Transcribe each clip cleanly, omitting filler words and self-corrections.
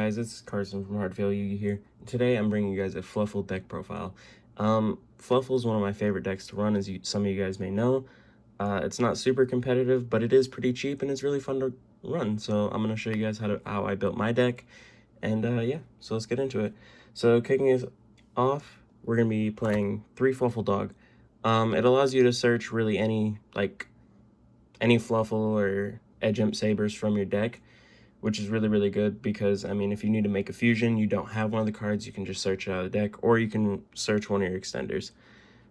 guys, it's Carson from Hardfail Yugi here. Today I'm bringing you guys a Fluffal deck profile. Fluffal is one of my favorite decks to run, as some of you guys may know. It's not super competitive, but it is pretty cheap and it's really fun to run. So I'm going to show you guys how I built my deck. And yeah, so let's get into it. So kicking us off, we're going to be playing 3 Fluffal Dog. It allows you to search really any Fluffal or Edge Imp Sabers from your deck, which is really good because, I mean, if you need to make a fusion, you don't have one of the cards, you can just search it out of the deck, or you can search one of your extenders.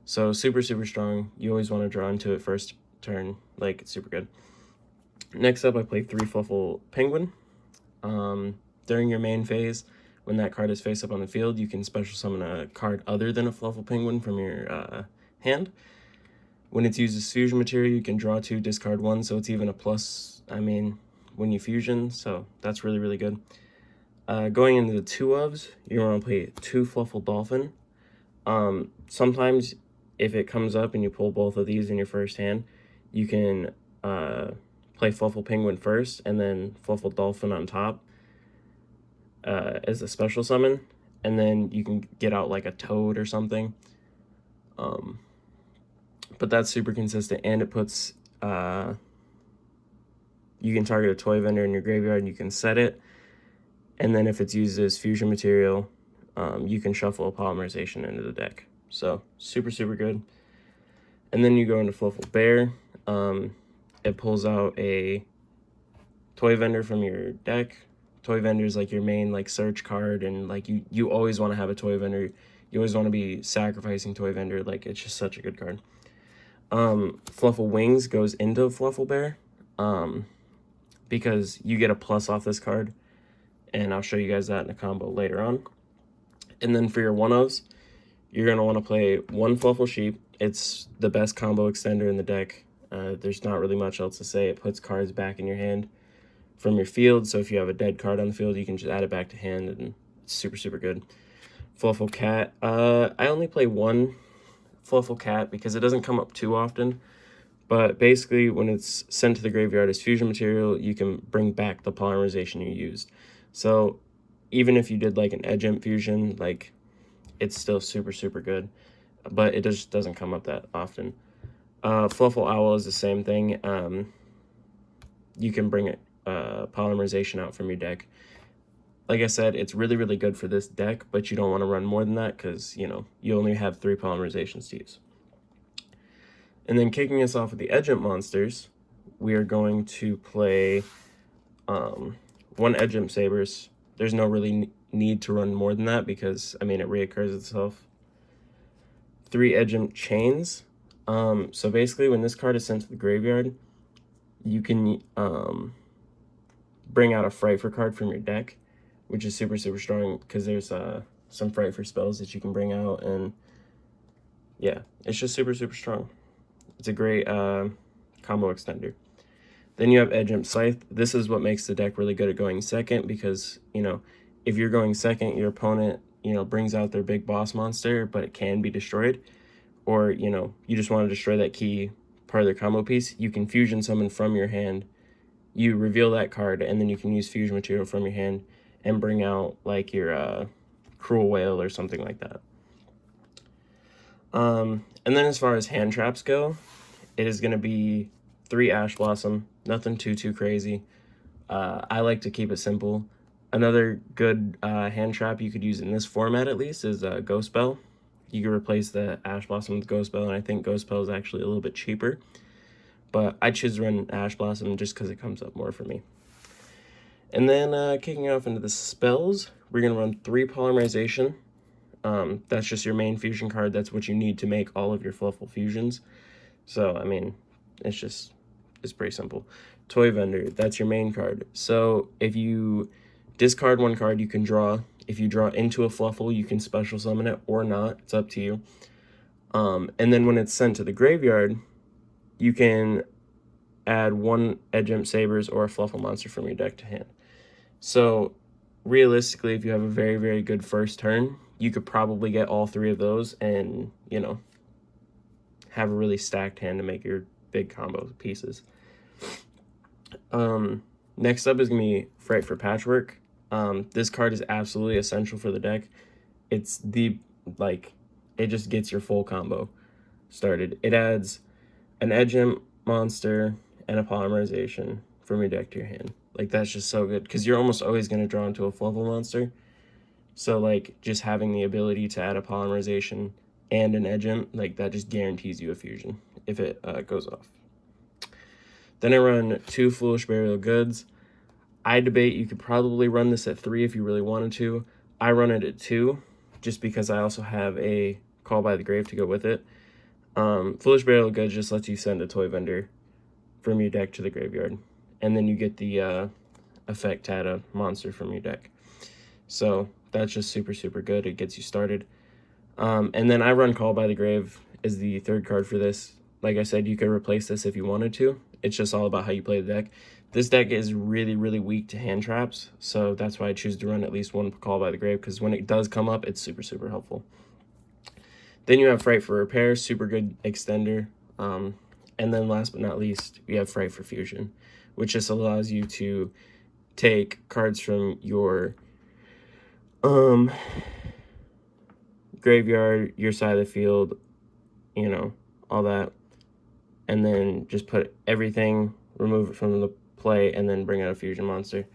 So super strong. You always want to draw into it first turn. Like, it's super good. Next up, I play 3 Fluffal Penguin. During your main phase, when that card is face up on the field, you can special summon a card other than a Fluffal Penguin from your hand. When it's used as fusion material, you can draw 2, discard 1, so it's even a plus, when you fusion, so that's really good. Going into the 2 ofs, you want to play 2 Fluffal Dolphin. Sometimes, if it comes up and you pull both of these in your first hand, you can play Fluffal Penguin first, and then Fluffal Dolphin on top as a special summon, and then you can get out like a Toad or something. But that's super consistent, and it puts you can target a toy vendor in your graveyard and you can set it, and then if it's used as fusion material, you can shuffle a polymerization into the deck. So super good. And then you go into Fluffal Bear. It pulls out a toy vendor from your deck. Toy vendor is like your main search card, and you always want to have a toy vendor. You always want to be sacrificing toy vendor. It's just such a good card. Fluffal Wings goes into Fluffal Bear, because you get a plus off this card, and I'll show you guys that in a combo later on. And then for your 1-ofs, you're going to want to play 1 Fluffal Sheep. It's the best combo extender in the deck. There's not really much else to say. It puts cards back in your hand from your field, so if you have a dead card on the field, you can just add it back to hand, and it's super good. Fluffal Cat. I only play 1 Fluffal Cat because it doesn't come up too often, but basically when it's sent to the graveyard as fusion material, you can bring back the polymerization you used. So even if you did an Edge Imp fusion, it's still super good, but it just doesn't come up that often. Fluffal Owl is the same thing. You can bring polymerization out from your deck. Like I said, it's really good for this deck, but you don't want to run more than that because, you only have 3 polymerizations to use. And then kicking us off with the Edge Imp monsters, we are going to play 1 Edge Imp Sabers. There's no really need to run more than that because, it reoccurs itself. 3 Edge Imp Chains. So basically, when this card is sent to the graveyard, you can bring out a Frightfur card from your deck, which is super strong because there's some Frightfur spells that you can bring out, and yeah, it's just super strong. It's a great combo extender. Then you have Edge Imp Scythe. This is what makes the deck really good at going second because, if you're going second, your opponent, brings out their big boss monster, but it can be destroyed, or, you just want to destroy that key part of their combo piece, you can fusion summon from your hand. You reveal that card, and then you can use fusion material from your hand and bring out your Cruel Whale or something like that. And then as far as hand traps go, it is going to be 3 Ash Blossom, nothing too crazy. I like to keep it simple. Another good hand trap you could use in this format at least is Ghost Bell. You can replace the Ash Blossom with Ghost Bell, and I think Ghost Bell is actually a little bit cheaper. But I choose to run Ash Blossom just because it comes up more for me. And then kicking off into the spells, we're going to run 3 Polymerization. That's just your main fusion card. That's what you need to make all of your Fluffal fusions. So, it's pretty simple. Toy Vendor, that's your main card. So if you discard 1 card, you can draw. If you draw into a Fluffal, you can special summon it or not. It's up to you. And then when it's sent to the graveyard, you can add 1 Edge Imp Sabers or a Fluffal monster from your deck to hand. So realistically, if you have a very good first turn, you could probably get all 3 of those and, have a really stacked hand to make your big combo pieces. Next up is going to be Frightfur Patchwork. This card is absolutely essential for the deck. It's the, like, it just gets your full combo started. It adds an edge imp monster and a polymerization from your deck to your hand. Like, that's just so good, because you're almost always going to draw into a Fluffal monster. So, like, just having the ability to add a polymerization and an edge imp, like, that just guarantees you a fusion if it goes off. Then I run 2 Foolish Burial Goods. I debate you could probably run this at 3 if you really wanted to. I run it at 2 just because I also have a Call by the Grave to go with it. Foolish Burial Goods just lets you send a toy vendor from your deck to the graveyard, and then you get the effect to add a monster from your deck. So that's just super, super good. It gets you started. And then I run Call by the Grave as the 3rd card for this. Like I said, you could replace this if you wanted to. It's just all about how you play the deck. This deck is really, really weak to hand traps, so that's why I choose to run at least 1 Call by the Grave, because when it does come up, it's super, super helpful. Then you have Frightfur Repair, super good extender. And then last but not least, we have Frightfur Fusion, which just allows you to take cards from your graveyard, your side of the field, you know, all that, and then just put everything, remove it from the play, and then bring out a fusion monster.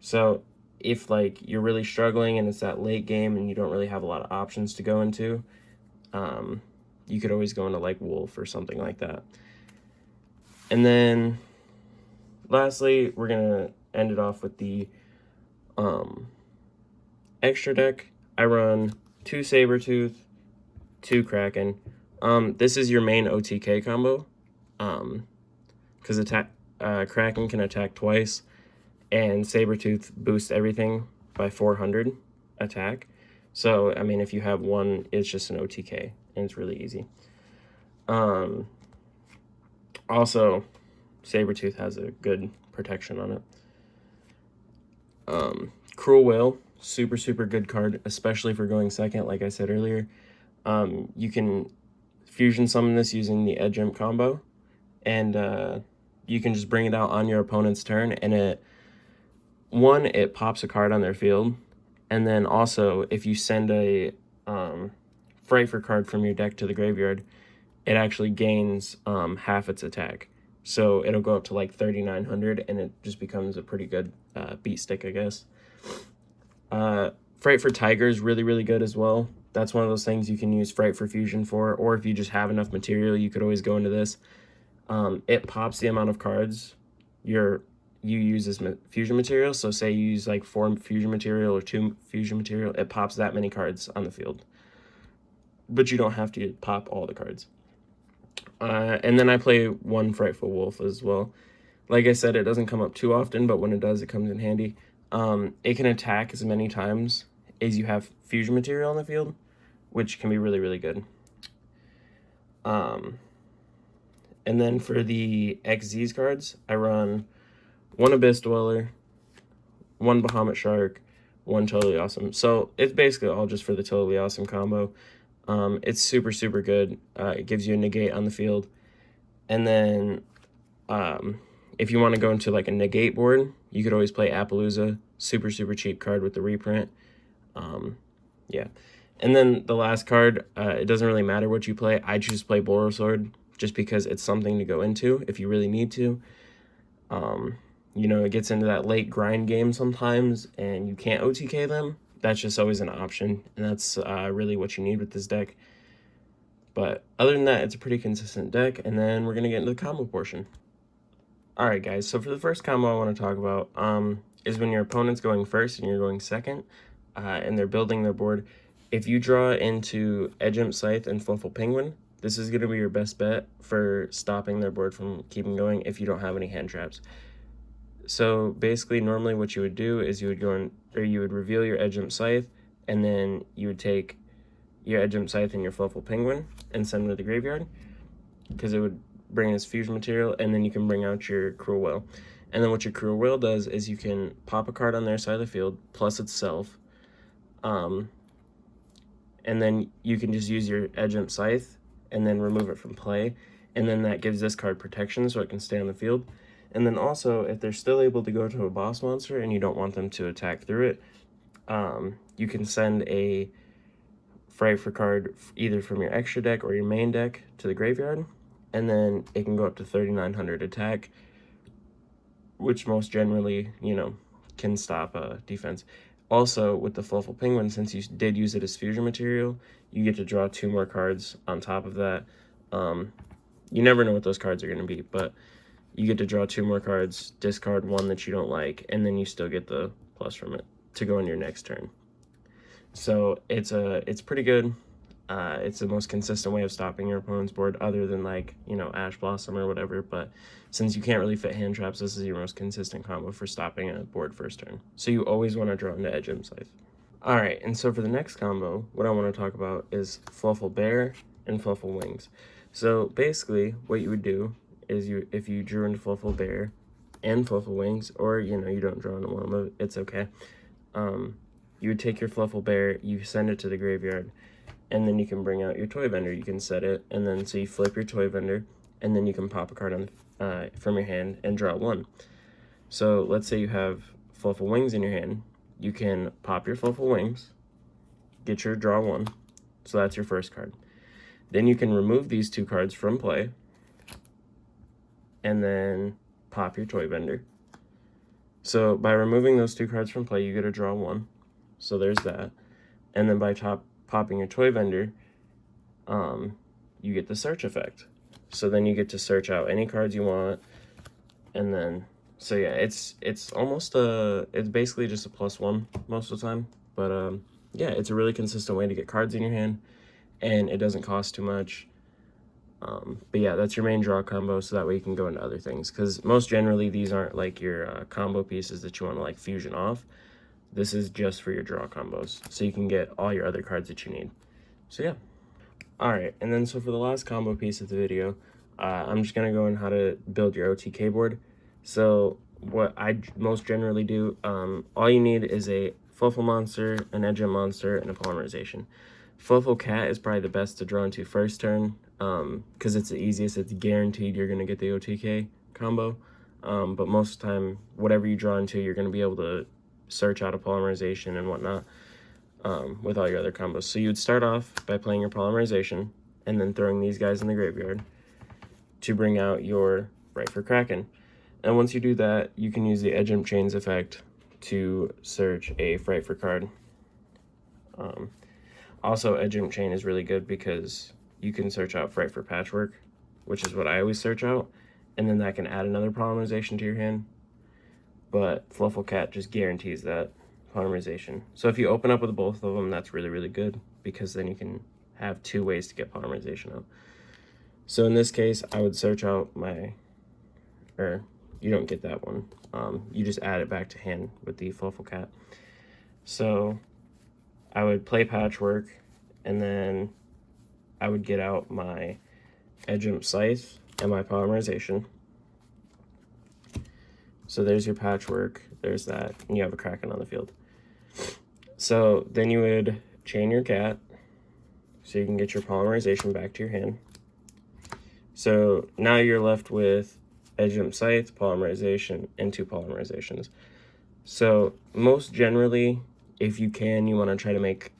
So if, like, you're really struggling and it's that late game and you don't really have a lot of options to go into, you could always go into, like, Wolf or something like that. And then lastly, we're gonna end it off with the extra deck. I run 2 Sabertooth, 2 Kraken. This is your main OTK combo, because Kraken can attack twice, and Sabertooth boosts everything by 400 attack. So, I mean, if you have one, it's just an OTK, and it's really easy. Also, Sabertooth has a good protection on it. Cruel Whale, super, super good card, especially for going second, like I said earlier. You can fusion summon this using the Edge Imp combo, and you can just bring it out on your opponent's turn, and it pops a card on their field, and then also, if you send a Frightfur card from your deck to the graveyard, it actually gains half its attack. So it'll go up to like 3,900, and it just becomes a pretty good beat stick, I guess. Frightfur Tiger is really, really good as well. That's one of those things you can use Frightfur Fusion for, or if you just have enough material, you could always go into this. It pops the amount of cards you use as fusion material. So say you use like 4 fusion material or 2 fusion material, it pops that many cards on the field. But you don't have to pop all the cards. And then I play 1 Frightful Wolf as well. Like I said, it doesn't come up too often, but when it does, it comes in handy. It can attack as many times as you have fusion material on the field, which can be really, really good. And then for the XZ's cards, I run 1 Abyss Dweller, 1 Bahamut Shark, 1 Totally Awesome. So it's basically all just for the Totally Awesome combo. It's super, super good. It gives you a negate on the field. And then if you want to go into like a negate board, you could always play Appaloosa. Super, super cheap card with the reprint. Yeah. And then the last card, it doesn't really matter what you play. I choose to play Borosword just because it's something to go into if you really need to. You know, it gets into that late grind game sometimes, and you can't OTK them. That's just always an option, and that's really what you need with this deck. But other than that, it's a pretty consistent deck, and then we're going to get into the combo portion. Alright guys, so for the first combo I want to talk about is when your opponent's going first and you're going second, and they're building their board. If you draw into Edge Imp Scythe and Fluffal Penguin, this is going to be your best bet for stopping their board from keeping going if you don't have any hand traps. So basically, normally what you would do is you would reveal your Edge Imp Scythe, and then you would take your Edge Imp Scythe and your Fluffal Penguin and send them to the graveyard, because it would bring this fusion material, and then you can bring out your Cruel Whale. And then what your Cruel Whale does is you can pop a card on their side of the field, plus itself, and then you can just use your Edge Imp Scythe and then remove it from play, and then that gives this card protection so it can stay on the field. And then also, if they're still able to go to a boss monster and you don't want them to attack through it, you can send a Frightfur card either from your extra deck or your main deck to the graveyard, and then it can go up to 3,900 attack, which most generally, you know, can stop defense. Also, with the Fluffal Penguin, since you did use it as fusion material, you get to draw 2 more cards on top of that. You never know what those cards are going to be, but you get to draw 2 more cards, discard 1 that you don't like, and then you still get the plus from it to go in your next turn. So it's pretty good. It's the most consistent way of stopping your opponent's board, other than, like, you know, Ash Blossom or whatever. But since you can't really fit hand traps, this is your most consistent combo for stopping a board first turn. So you always want to draw into Edge Scythe. All right, and so for the next combo, what I want to talk about is Fluffal Bear and Fluffal Wings. So basically, what you would do is if you drew into Fluffal Bear and Fluffal Wings, or, you know, you don't draw into one of them, it's okay. You would take your Fluffal Bear, you send it to the graveyard, and then you can bring out your toy vendor. You can set it, and then so you flip your toy vendor, and then you can pop a card on from your hand and draw 1. So let's say you have Fluffal Wings in your hand. You can pop your Fluffal Wings, get your draw 1, so that's your first card. Then you can remove these 2 cards from play, and then pop your toy vendor. So by removing those 2 cards from play, you get to draw 1. So there's that. And then by popping your toy vendor, you get the search effect. So then you get to search out any cards you want, and then so yeah, it's almost it's basically just a +1 most of the time. But yeah, it's a really consistent way to get cards in your hand, and it doesn't cost too much. But yeah, that's your main draw combo, so that way you can go into other things, because most generally these aren't like your combo pieces that you want to like fusion off. This is just for your draw combos, so you can get all your other cards that you need. So yeah. Alright, and then so for the last combo piece of the video, I'm just going to go in how to build your OTK board. So what I most generally do, all you need is a Fluffal monster, an Edge monster, and a polymerization. Fluffal Cat is probably the best to draw into first turn, because it's the easiest. It's guaranteed you're going to get the OTK combo. But most of the time, whatever you draw into, you're going to be able to search out a polymerization and whatnot with all your other combos. So you would start off by playing your polymerization and then throwing these guys in the graveyard to bring out your Frightfur Kraken. And once you do that, you can use the Edge Chains effect to search a Frightfur card. Also, Edge Chain is really good because you can search out Frightfur Patchwork, which is what I always search out, and then that can add another polymerization to your hand. But Fluffal Cat just guarantees that polymerization. So if you open up with both of them, that's really, really good, because then you can have 2 ways to get polymerization out. So in this case, I would search out or you don't get that one. You just add it back to hand with the Fluffal Cat. So I would play Patchwork, and then I would get out my Edge Scythe and my polymerization. So there's your Patchwork, there's that, and you have a Kraken on the field. So then you would chain your cat, so you can get your polymerization back to your hand. So now you're left with Edge Scythe, polymerization, and 2 polymerizations. So most generally, if you can, you want to try to make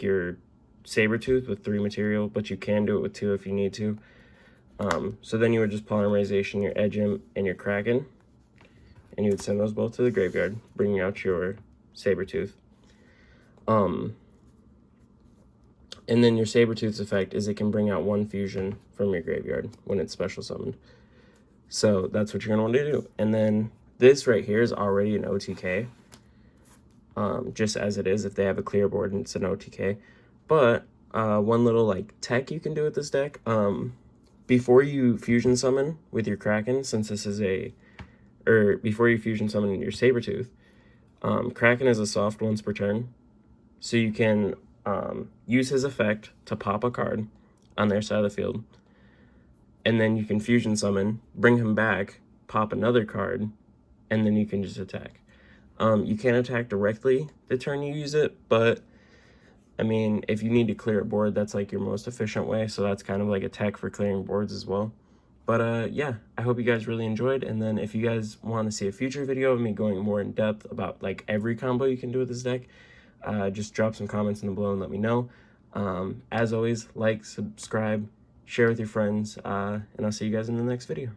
your Sabertooth with 3 material, but you can do it with 2 if you need to. So then you would just polymerization your Edge and your Kraken, and you would send those both to the graveyard, bringing out your Sabertooth. And then your Sabertooth's effect is it can bring out 1 fusion from your graveyard when it's special summoned. So that's what you're going to want to do. And then this right here is already an OTK, just as it is. If they have a clear board, and it's an OTK. But one little like tech you can do with this deck, before you fusion summon with your Kraken, since this is before you fusion summon your Sabertooth, Kraken is a soft once per turn, so you can use his effect to pop a card on their side of the field, and then you can fusion summon, bring him back, pop another card, and then you can just attack. You can't attack directly the turn you use it, but I mean, if you need to clear a board, that's like your most efficient way, so that's kind of like a tech for clearing boards as well. But yeah, I hope you guys really enjoyed. And then if you guys want to see a future video of me going more in depth about like every combo you can do with this deck, just drop some comments in the below and let me know. As always, like, subscribe, share with your friends, and I'll see you guys in the next video.